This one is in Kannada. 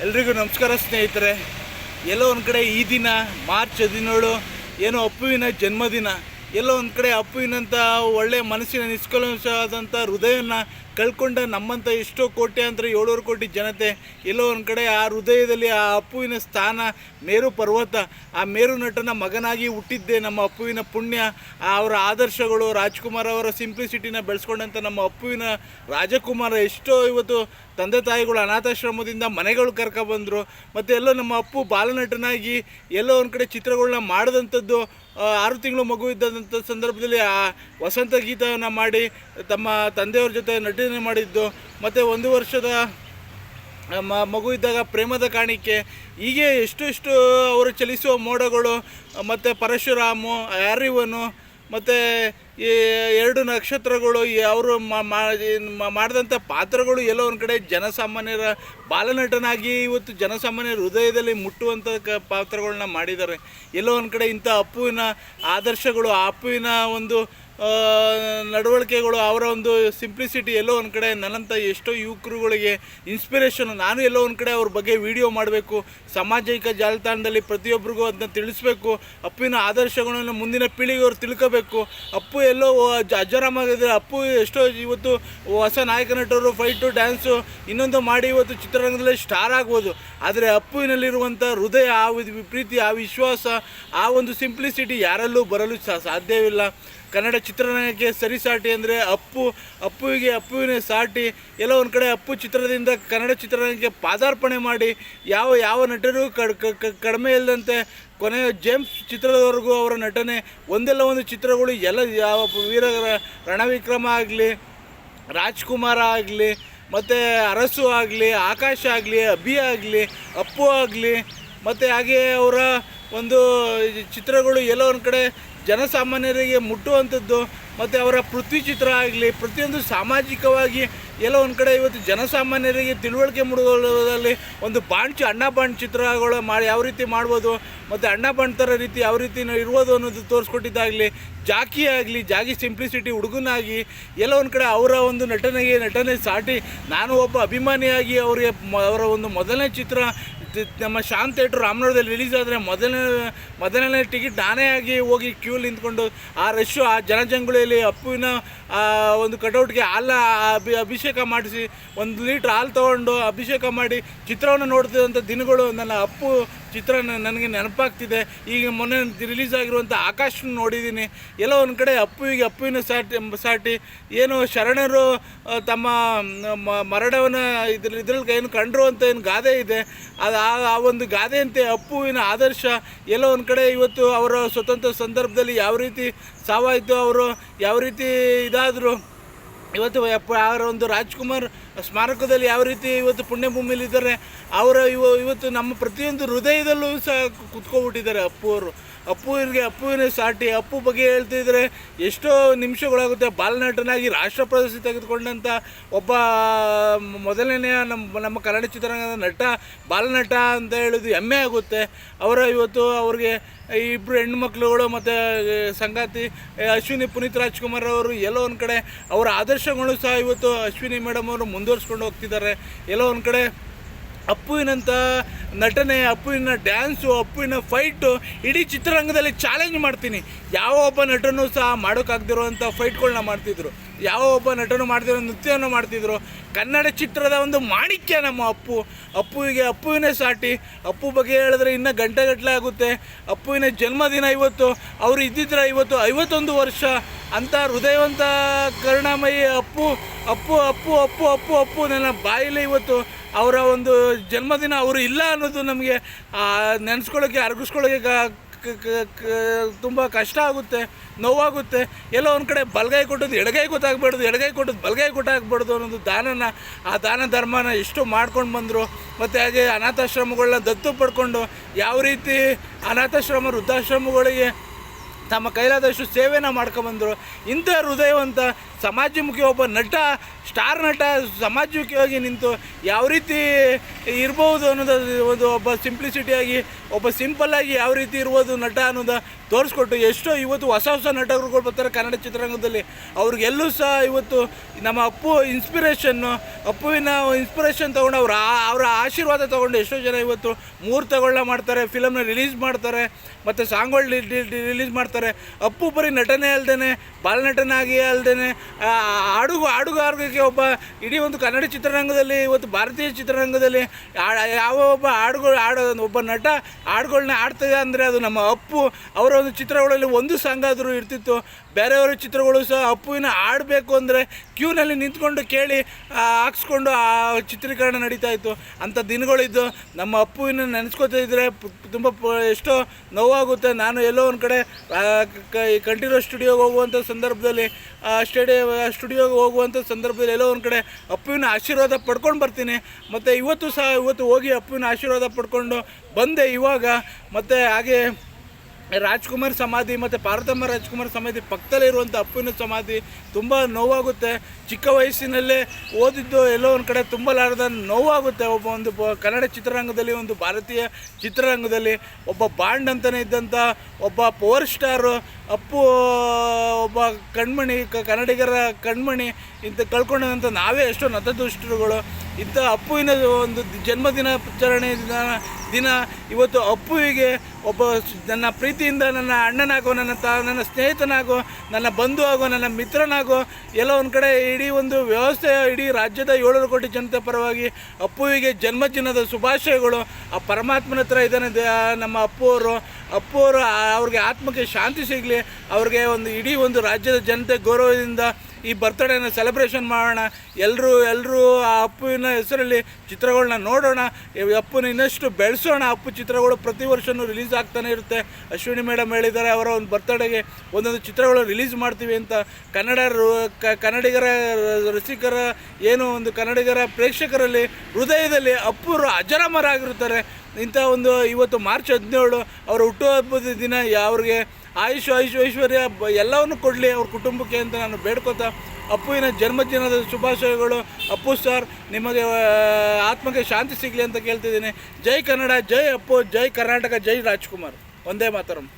ಎಲ್ರಿಗೂ ನಮಸ್ಕಾರ ಸ್ನೇಹಿತರೆ. ಎಲ್ಲೋ ಒಂದು ಕಡೆ ಈ ದಿನ ಮಾರ್ಚ್ 17 ಏನೋ ಅಪ್ಪುವಿನ ಜನ್ಮದಿನ. ಎಲ್ಲೋ ಒಂದು ಕಡೆ ಅಪ್ಪುವಿನಂಥ ಒಳ್ಳೆಯ ಮನಸ್ಸಿನ ನಿಷ್ಕಲ್ಮಶವಾದಂಥ ಹೃದಯವನ್ನು ಕಳ್ಕೊಂಡ ನಮ್ಮಂಥ ಎಷ್ಟೋ ಕೋಟ್ಯಾಂತರ 700 ಕೋಟಿ ಜನತೆ ಎಲ್ಲೋ ಒಂದು ಕಡೆ ಆ ಹೃದಯದಲ್ಲಿ ಆ ಅಪ್ಪುವಿನ ಸ್ಥಾನ ಮೇರು ಪರ್ವತ. ಆ ಮೇರು ನಟನ ಮಗನಾಗಿ ಹುಟ್ಟಿದ್ದೆ ನಮ್ಮ ಅಪ್ಪುವಿನ ಪುಣ್ಯ. ಅವರ ಆದರ್ಶಗಳು, ರಾಜ್ಕುಮಾರ್ ಅವರ ಸಿಂಪ್ಲಿಸಿಟಿನ ಬೆಳೆಸ್ಕೊಂಡಂಥ ನಮ್ಮ ಅಪ್ಪುವಿನ ರಾಜಕುಮಾರ ಎಷ್ಟೋ ಇವತ್ತು ತಂದೆ ತಾಯಿಗಳು ಅನಾಥಾಶ್ರಮದಿಂದ ಮನೆಗಳು ಕರ್ಕೊಬಂದರು. ಮತ್ತು ಎಲ್ಲೋ ನಮ್ಮ ಅಪ್ಪು ಬಾಲನಟನಾಗಿ ಎಲ್ಲೋ ಒಂದು ಕಡೆ ಚಿತ್ರಗಳನ್ನ ಮಾಡಿದಂಥದ್ದು 6 ತಿಂಗಳು ಮಗು ಇದ್ದಂಥ ಸಂದರ್ಭದಲ್ಲಿ ಆ ವಸಂತ ಗೀತವನ್ನು ಮಾಡಿ ತಮ್ಮ ತಂದೆಯವ್ರ ಜೊತೆ ನಟನೆ ಮಾಡಿದ್ದು. ಮತ್ತು 1 ವರ್ಷದ ಮಗು ಇದ್ದಾಗ ಪ್ರೇಮದ ಕಾಣಿಕೆ, ಹೀಗೆ ಎಷ್ಟು ಅವರು ಚಲಿಸುವ ಮೋಡಗಳು, ಮತ್ತು ಪರಶುರಾಮು, ಹ್ಯಾರಿವನು, ಮತ್ತು ಈ 2 ನಕ್ಷತ್ರಗಳು, ಅವರು ಮಾಡಿದಂಥ ಪಾತ್ರಗಳು ಎಲ್ಲೋ ಒಂದು ಕಡೆ ಜನಸಾಮಾನ್ಯರ ಬಾಲನಟನಾಗಿ ಇವತ್ತು ಜನಸಾಮಾನ್ಯರ ಹೃದಯದಲ್ಲಿ ಮುಟ್ಟುವಂಥ ಪಾತ್ರಗಳನ್ನ ಮಾಡಿದ್ದಾರೆ. ಎಲ್ಲೋ ಒಂದು ಕಡೆ ಇಂಥ ಅಪ್ಪುವಿನ ಆದರ್ಶಗಳು, ಆ ಅಪ್ಪುವಿನ ಒಂದು ನಡವಳಿಕೆಗಳು, ಅವರ ಒಂದು ಸಿಂಪ್ಲಿಸಿಟಿ ಎಲ್ಲೋ ಒಂದು ಕಡೆ ನನ್ನಂಥ ಎಷ್ಟೋ ಯುವಕರುಗಳಿಗೆ ಇನ್ಸ್ಪಿರೇಷನು. ನಾನು ಎಲ್ಲೋ ಒಂದು ಕಡೆ ಅವ್ರ ಬಗ್ಗೆ ವಿಡಿಯೋ ಮಾಡಬೇಕು, ಸಾಮಾಜಿಕ ಜಾಲತಾಣದಲ್ಲಿ ಪ್ರತಿಯೊಬ್ಬರಿಗೂ ಅದನ್ನ ತಿಳಿಸ್ಬೇಕು. ಅಪ್ಪುವಿನ ಆದರ್ಶಗಳನ್ನು ಮುಂದಿನ ಪೀಳಿಗೆಯವರು ತಿಳ್ಕೋಬೇಕು. ಅಪ್ಪು ಎಲ್ಲೋ ಅಜರಾಮಾಗಿದ್ದರೆ ಅಪ್ಪು ಎಷ್ಟೋ ಇವತ್ತು ಹೊಸ ನಾಯಕ ನಟರು ಫೈಟು, ಡ್ಯಾನ್ಸು ಇನ್ನೊಂದು ಮಾಡಿ ಇವತ್ತು ಚಿತ್ರರಂಗದಲ್ಲಿ ಸ್ಟಾರ್ ಆಗ್ಬೋದು. ಆದರೆ ಅಪ್ಪುವಿನಲ್ಲಿರುವಂಥ ಹೃದಯ, ಆ ಪ್ರೀತಿ, ಆ ವಿಶ್ವಾಸ, ಆ ಒಂದು ಸಿಂಪ್ಲಿಸಿಟಿ ಯಾರಲ್ಲೂ ಬರಲು ಸಾಧ್ಯವಿಲ್ಲ. ಕನ್ನಡ ಚಿತ್ರರಂಗಕ್ಕೆ ಸರಿಸಾಟಿ ಅಂದರೆ ಅಪ್ಪುವಿನ ಸಾಟಿ. ಎಲ್ಲೋ ಒಂದು ಕಡೆ ಅಪ್ಪು ಚಿತ್ರದಿಂದ ಕನ್ನಡ ಚಿತ್ರರಂಗಕ್ಕೆ ಪಾದಾರ್ಪಣೆ ಮಾಡಿ ಯಾವ ನಟರು ಕಡಿಮೆ ಇಲ್ಲದಂತೆ ಕೊನೆಯ ಜೇಮ್ಸ್ ಚಿತ್ರದವರೆಗೂ ಅವರ ನಟನೆ ಒಂದೆಲ್ಲ ಒಂದು ಚಿತ್ರಗಳು ಎಲ್ಲ ಯಾವ ವೀರ ರಣವಿಕ್ರಮ ಆಗಲಿ, ರಾಜ್ಕುಮಾರ ಆಗಲಿ, ಮತ್ತು ಅರಸು ಆಗಲಿ, ಆಕಾಶ ಆಗಲಿ, ಅಭಿ ಆಗಲಿ, ಅಪ್ಪು ಆಗಲಿ, ಮತ್ತು ಹಾಗೆ ಅವರ ಒಂದು ಚಿತ್ರಗಳು ಎಲ್ಲೋ ಒಂದು ಕಡೆ ಜನಸಾಮಾನ್ಯರಿಗೆ ಮುಟ್ಟುವಂಥದ್ದು. ಮತ್ತು ಅವರ ಪೃಥ್ವಿ ಚಿತ್ರ ಆಗಲಿ, ಪ್ರತಿಯೊಂದು ಸಾಮಾಜಿಕವಾಗಿ ಎಲ್ಲೋ ಒಂದು ಕಡೆ ಇವತ್ತು ಜನಸಾಮಾನ್ಯರಿಗೆ ತಿಳುವಳಿಕೆ ಮೂಡುವುದರಲ್ಲಿ ಒಂದು ಅಣ್ಣ ಬಾಂಡ್ ಚಿತ್ರಗಳು ಮಾಡಿ ಯಾವ ರೀತಿ ಮಾಡ್ಬೋದು, ಮತ್ತು ಅಣ್ಣ ಬಾಂಡ್ ಥರ ರೀತಿ ಯಾವ ರೀತಿ ಇರ್ಬೋದು ಅನ್ನೋದು ತೋರಿಸ್ಕೊಟ್ಟಿದ್ದಾಗಲಿ, ಜಾಗಿ ಸಿಂಪ್ಲಿಸಿಟಿ ಹುಡುಗನಾಗಿ ಎಲ್ಲೋ ಒಂದು ಕಡೆ ಅವರ ಒಂದು ನಟನೆ ಸಾಟಿ. ನಾನು ಒಬ್ಬ ಅಭಿಮಾನಿಯಾಗಿ ಅವರ ಒಂದು ಮೊದಲನೇ ಚಿತ್ರ ನಮ್ಮ ಶಾಂತ್ ಥಿಯೇಟ್ರ್ ರಾಮನಗರದಲ್ಲಿ ರಿಲೀಸ್ ಆದರೆ ಮೊದಲನೇ ಟಿಕೆಟ್ ನಾನೇ ಆಗಿ ಹೋಗಿ ಕ್ಯೂ ನಿಂತ್ಕೊಂಡು ಆ ರಶ್ಶು, ಆ ಜನಜಂಗುಳಿಯಲ್ಲಿ ಅಪ್ಪುವಿನ ಒಂದು ಕಟೌಟ್ಗೆ ಅಭಿಷೇಕ ಮಾಡಿಸಿ 1 ಲೀಟ್ರ್ ಹಾಲು ತೊಗೊಂಡು ಅಭಿಷೇಕ ಮಾಡಿ ಚಿತ್ರವನ್ನು ನೋಡ್ತಿದ್ದಂಥ ದಿನಗಳು ನನ್ನ ಅಪ್ಪು ಚಿತ್ರ ನನಗೆ ನೆನಪಾಗ್ತಿದೆ. ಈಗ ಮೊನ್ನೆ ರಿಲೀಸ್ ಆಗಿರುವಂಥ ಆಕಾಶನ ನೋಡಿದ್ದೀನಿ. ಎಲ್ಲೋ ಒಂದು ಕಡೆ ಅಪ್ಪುವಿನ ಸಾಟಿ ಏನು ಶರಣರು ತಮ್ಮ ಮರಣವನ್ನು ಇದ್ರಲ್ಲಿ ಏನು ಕಂಡ್ರು ಅಂತ ಏನು ಗಾದೆ ಇದೆ, ಅದು ಆ ಒಂದು ಗಾದೆಯಂತೆ ಅಪ್ಪುವಿನ ಆದರ್ಶ ಎಲ್ಲೋ ಒಂದು ಕಡೆ ಇವತ್ತು ಅವರ ಸ್ವತಂತ್ರ ಸಂದರ್ಭದಲ್ಲಿ ಯಾವ ರೀತಿ ಸಾವಾಯಿತು, ಅವರು ಯಾವ ರೀತಿ ಇದಾದರು, ಇವತ್ತು ಅವರ ಒಂದು ರಾಜ್ಕುಮಾರ್ ಸ್ಮಾರಕದಲ್ಲಿ ಯಾವ ರೀತಿ ಇವತ್ತು ಪುಣ್ಯಭೂಮಿಲಿದ್ದಾರೆ, ಇವತ್ತು ನಮ್ಮ ಪ್ರತಿಯೊಂದು ಹೃದಯದಲ್ಲೂ ಸಹ ಕುತ್ಕೊಬಿಟ್ಟಿದ್ದಾರೆ ಅಪ್ಪುವಿನ ಸಾಟಿ. ಅಪ್ಪು ಬಗ್ಗೆ ಹೇಳ್ತಿದ್ರೆ ಎಷ್ಟೋ ನಿಮಿಷಗಳಾಗುತ್ತೆ. ಬಾಲನಟನಾಗಿ ರಾಷ್ಟ್ರ ಪ್ರಶಸ್ತಿ ತೆಗೆದುಕೊಂಡಂಥ ಒಬ್ಬ ಮೊದಲನೆಯ ನಮ್ಮ ಕನ್ನಡ ಚಿತ್ರರಂಗದ ಬಾಲನಟ ಅಂತ ಹೇಳೋದು ಹೆಮ್ಮೆ ಆಗುತ್ತೆ. ಅವ್ರಿಗೆ 2 ಹೆಣ್ಮಕ್ಳುಗಳು ಮತ್ತು ಸಂಗಾತಿ ಅಶ್ವಿನಿ ಪುನೀತ್ ರಾಜ್ಕುಮಾರ್ ಅವರು ಎಲ್ಲೋ ಒಂದು ಕಡೆ ಅವರ ಆದರ್ಶಗಳು ಸಹ ಇವತ್ತು ಅಶ್ವಿನಿ ಮೇಡಮ್ ಅವರು ಮುಂದುವರಿಸ್ಕೊಂಡು ಹೋಗ್ತಿದ್ದಾರೆ. ಎಲ್ಲೋ ಒಂದು ಕಡೆ ಅಪ್ಪುವಿನಂಥ ನಟನೆ, ಅಪ್ಪುವಿನ ಡ್ಯಾನ್ಸು, ಅಪ್ಪುವಿನ ಫೈಟು ಇಡೀ ಚಿತ್ರರಂಗದಲ್ಲಿ ಚಾಲೆಂಜ್ ಮಾಡ್ತೀನಿ. ಯಾವ ಒಬ್ಬ ನಟನೂ ಸಹ ಮಾಡೋಕ್ಕಾಗದಿರುವಂಥ ಫೈಟ್ಗಳನ್ನ ಮಾಡ್ತಿದ್ರು, ಯಾವ ಒಬ್ಬ ನಟನು ಮಾಡ್ತಿರೋ ನೃತ್ಯವನ್ನು ಮಾಡ್ತಿದ್ರು. ಕನ್ನಡ ಚಿತ್ರದ ಒಂದು ಮಾಣಿಕ್ಯ ನಮ್ಮ ಅಪ್ಪುವಿನ ಸಾಟಿ. ಅಪ್ಪು ಬಗ್ಗೆ ಹೇಳಿದ್ರೆ ಇನ್ನೂ ಗಂಟೆಗಟ್ಟಲೆ ಆಗುತ್ತೆ. ಅಪ್ಪುವಿನ ಜನ್ಮದಿನ ಇವತ್ತು. ಅವರು ಇದ್ದಿದ್ರೆ ಇವತ್ತು 51 ವರ್ಷ ಅಂಥ ಹೃದಯವಂತ ಕರುಣಾಮಯಿ ಅಪ್ಪು ನನ್ನ ಬಾಯಲ್ಲಿ ಇವತ್ತು ಅವರ ಒಂದು ಜನ್ಮದಿನ ಅವರು ಇಲ್ಲ ಅನ್ನೋದು ನಮಗೆ ನೆನೆಸ್ಕೊಳ್ಳೋಕ್ಕೆ, ಅರಗಿಸ್ಕೊಳ್ಳೋಕ್ಕೆ ತುಂಬ ಕಷ್ಟ ಆಗುತ್ತೆ, ನೋವಾಗುತ್ತೆ. ಎಲ್ಲೋ ಒಂದು ಕಡೆ ಬಲಗೈ ಕೊಟ್ಟದ್ದು ಎಡಗೈ ಗೊತ್ತಾಗಬಾರ್ದು, ಎಡಗೈ ಕೊಟ್ಟದ್ದು ಬಲಗೈ ಗೊತ್ತಾಗಬಾರ್ದು ಅನ್ನೋದು ಆ ದಾನ ಧರ್ಮನ ಎಷ್ಟು ಮಾಡ್ಕೊಂಡು ಬಂದರು. ಮತ್ತು ಹಾಗೆ ಅನಾಥಾಶ್ರಮಗಳನ್ನ ದತ್ತು ಪಡ್ಕೊಂಡು ಯಾವ ರೀತಿ ಅನಾಥಾಶ್ರಮ, ವೃದ್ಧಾಶ್ರಮಗಳಿಗೆ ತಮ್ಮ ಕೈಲಾದಷ್ಟು ಸೇವೆನ ಮಾಡ್ಕೊಬಂದರು. ಇಂಥ ಹೃದಯವಂತ ಸಮಾಜಮುಖಿ ಒಬ್ಬ ನಟ, ಸ್ಟಾರ್ ನಟ ಸಮಾಜಮುಖಿಯಾಗಿ ನಿಂತು ಯಾವ ರೀತಿ ಇರ್ಬೋದು ಅನ್ನೋದು ಒಂದು ಒಬ್ಬ ಸಿಂಪ್ಲಿಸಿಟಿಯಾಗಿ, ಒಬ್ಬ ಸಿಂಪಲ್ಲಾಗಿ ಯಾವ ರೀತಿ ಇರ್ಬೋದು ನಟ ಅನ್ನೋದು ತೋರಿಸ್ಕೊಟ್ಟು ಎಷ್ಟೋ ಇವತ್ತು ಹೊಸ ಹೊಸ ನಟರುಗಳು ಬರ್ತಾರೆ ಕನ್ನಡ ಚಿತ್ರರಂಗದಲ್ಲಿ. ಅವ್ರಿಗೆಲ್ಲೂ ಸಹ ಇವತ್ತು ನಮ್ಮ ಅಪ್ಪುವಿನ ಇನ್ಸ್ಪಿರೇಷನ್ ತೊಗೊಂಡು ಅವರ ಆಶೀರ್ವಾದ ತೊಗೊಂಡು ಎಷ್ಟೋ ಜನ ಇವತ್ತು 3 ತಗೊಳ್ಳ ಮಾಡ್ತಾರೆ, ಫಿಲಮ್ನ ರಿಲೀಸ್ ಮಾಡ್ತಾರೆ, ಮತ್ತು ಸಾಂಗ್ಗಳು ರಿಲೀಸ್ ಮಾಡ್ತಾರೆ. ಅಪ್ಪು ಬರೀ ನಟನೆ ಅಲ್ಲದೇ, ಬಾಲನಟನಾಗಿ ಅಲ್ಲದೇ ಹಾಡುಗಾರಿಕೆ ಒಬ್ಬ ಇಡೀ ಒಂದು ಕನ್ನಡ ಚಿತ್ರರಂಗದಲ್ಲಿ, ಇವತ್ತು ಭಾರತೀಯ ಚಿತ್ರರಂಗದಲ್ಲಿ ಯಾವ ಒಬ್ಬ ಒಬ್ಬ ನಟ ಹಾಡುಗಳನ್ನ ಆಡ್ತದೆ ಅಂದರೆ ಅದು ನಮ್ಮ ಅಪ್ಪು. ಅವರ ಒಂದು ಚಿತ್ರಗಳಲ್ಲಿ ಒಂದು ಸಾಂಗ್ ಆದರೂ ಇರ್ತಿತ್ತು. ಬೇರೆಯವರ ಚಿತ್ರಗಳು ಸಹ ಅಪ್ಪುವಿನ ಆಡಬೇಕು ಅಂದರೆ ಕ್ಯೂನಲ್ಲಿ ನಿಂತ್ಕೊಂಡು ಕೇಳಿ ಹಾಕ್ಸ್ಕೊಂಡು ಆ ಚಿತ್ರೀಕರಣ ನಡೀತಾ ಇತ್ತು. ಅಂಥ ದಿನಗಳಿದ್ದು ನಮ್ಮ ಅಪ್ಪುವಿನ ನೆನೆಸ್ಕೊತಾ ಇದ್ದರೆ ತುಂಬ ಎಷ್ಟೋ ನೋವಾಗುತ್ತೆ. ನಾನು ಎಲ್ಲೋ ಒಂದು ಕಡೆ ಕಂಠೀರವ ಸ್ಟುಡಿಯೋಗೆ ಹೋಗುವಂಥ ಸಂದರ್ಭದಲ್ಲಿ, ಸ್ಟುಡಿಯೋಗೆ ಹೋಗುವಂಥ ಸಂದರ್ಭದಲ್ಲಿ ಎಲ್ಲೋ ಒಂದು ಕಡೆ ಅಪ್ಪುವಿನ ಆಶೀರ್ವಾದ ಪಡ್ಕೊಂಡು ಬರ್ತೀನಿ. ಮತ್ತು ಇವತ್ತು ಹೋಗಿ ಅಪ್ಪುವಿನ ಆಶೀರ್ವಾದ ಪಡ್ಕೊಂಡು ಬಂದೆ ಇವಾಗ. ಮತ್ತು ಹಾಗೆ ರಾಜ್ಕುಮಾರ್ ಸಮಾಧಿ ಮತ್ತು ಪಾರ್ವತಮ್ಮ ರಾಜ್ಕುಮಾರ್ ಸಮಾಧಿ ಪಕ್ಕದಲ್ಲೇ ಇರುವಂಥ ಅಪ್ಪುವಿನ ಸಮಾಧಿ ತುಂಬ ನೋವಾಗುತ್ತೆ. ಚಿಕ್ಕ ವಯಸ್ಸಿನಲ್ಲೇ ಓದಿದ್ದು ಎಲ್ಲೋ ಒಂದು ಕಡೆ ತುಂಬಲಾರದ ನೋವಾಗುತ್ತೆ. ಒಂದು ಕನ್ನಡ ಚಿತ್ರರಂಗದಲ್ಲಿ, ಒಂದು ಭಾರತೀಯ ಚಿತ್ರರಂಗದಲ್ಲಿ ಒಬ್ಬ ಬಾಂಡ್ ಅಂತಲೇ ಇದ್ದಂಥ ಒಬ್ಬ ಪವರ್ ಸ್ಟಾರು ಅಪ್ಪು, ಒಬ್ಬ ಕಣ್ಮಣಿ, ಕನ್ನಡಿಗರ ಕಣ್ಮಣಿ ಇಂಥ ಕಳ್ಕೊಂಡಂಥ ನಾವೇ ಎಷ್ಟೋ ನತದೃಷ್ಟರುಗಳು. ಇಂಥ ಅಪ್ಪುವಿನ ಒಂದು ಜನ್ಮದಿನಾಚರಣೆ ದಿನ ಇವತ್ತು ಅಪ್ಪುವಿಗೆ ಒಬ್ಬ ನನ್ನ ಪ್ರೀತಿಯಿಂದ ನನ್ನ ಅಣ್ಣನಾಗೋ, ನನ್ನ ಸ್ನೇಹಿತನಾಗೋ, ನನ್ನ ಬಂಧು ಆಗೋ, ನನ್ನ ಮಿತ್ರನಾಗೋ, ಎಲ್ಲೋ ಒಂದು ಕಡೆ ಇಡೀ ಒಂದು ವ್ಯವಸ್ಥೆ, ಇಡೀ ರಾಜ್ಯದ 7 ಕೋಟಿ ಜನತೆ ಪರವಾಗಿ ಅಪ್ಪುವಿಗೆ ಜನ್ಮದಿನದ ಶುಭಾಶಯಗಳು. ಆ ಪರಮಾತ್ಮನ ಹತ್ರ ಇದ್ದಾನೆ ನಮ್ಮ ಅಪ್ಪು ಅವರು. ಅವ್ರಿಗೆ ಆತ್ಮಕ್ಕೆ ಶಾಂತಿ ಸಿಗಲಿ. ಅವ್ರಿಗೆ ಒಂದು ಇಡೀ ಒಂದು ರಾಜ್ಯದ ಜನತೆ ಗೌರವದಿಂದ ಈ ಬರ್ತ್ಡೇನ ಸೆಲೆಬ್ರೇಷನ್ ಮಾಡೋಣ. ಎಲ್ಲರೂ ಆ ಅಪ್ಪುವಿನ ಹೆಸರಲ್ಲಿ ಚಿತ್ರಗಳನ್ನ ನೋಡೋಣ. ಅಪ್ಪುನ ಇನ್ನಷ್ಟು ಬೆಳೆಸೋಣ. ಅಪ್ಪು ಚಿತ್ರಗಳು ಪ್ರತಿ ವರ್ಷವೂ ರಿಲೀಸ್ ಆಗ್ತಾನೆ ಇರುತ್ತೆ. ಅಶ್ವಿನಿ ಮೇಡಮ್ ಹೇಳಿದ್ದಾರೆ, ಅವರ ಒಂದು ಬರ್ತ್ಡೇಗೆ ಒಂದೊಂದು ಚಿತ್ರಗಳು ರಿಲೀಸ್ ಮಾಡ್ತೀವಿ ಅಂತ. ಕನ್ನಡಿಗರ ರಸಿಕರ ಒಂದು ಕನ್ನಡಿಗರ ಪ್ರೇಕ್ಷಕರಲ್ಲಿ ಹೃದಯದಲ್ಲಿ ಅಪ್ಪುರು ಅಜರಾಮರಾಗಿರ್ತಾರೆ. ಇಂಥ ಒಂದು ಇವತ್ತು ಮಾರ್ಚ್ 17 ಅವರ ಹುಟ್ಟುಹಬ್ಬದ ದಿನ ಅವ್ರಿಗೆ ಐಶ್ವರ್ಯ ಎಲ್ಲವನ್ನು ಕೊಡಲಿ ಅವ್ರ ಕುಟುಂಬಕ್ಕೆ ಅಂತ ನಾನು ಬೇಡ್ಕೋತಾ, ಅಪ್ಪುವಿನ ಜನ್ಮದಿನದ ಶುಭಾಶಯಗಳು. ಅಪ್ಪು ಸರ್, ನಿಮಗೆ ಆತ್ಮಕ್ಕೆ ಶಾಂತಿ ಸಿಗಲಿ ಅಂತ ಕೇಳ್ತಿದ್ದೀನಿ. ಜೈ ಕನ್ನಡ, ಜೈ ಅಪ್ಪು, ಜೈ ಕರ್ನಾಟಕ, ಜೈ ರಾಜ್ಕುಮಾರ್. ಒಂದೇ ಮಾತರಂ.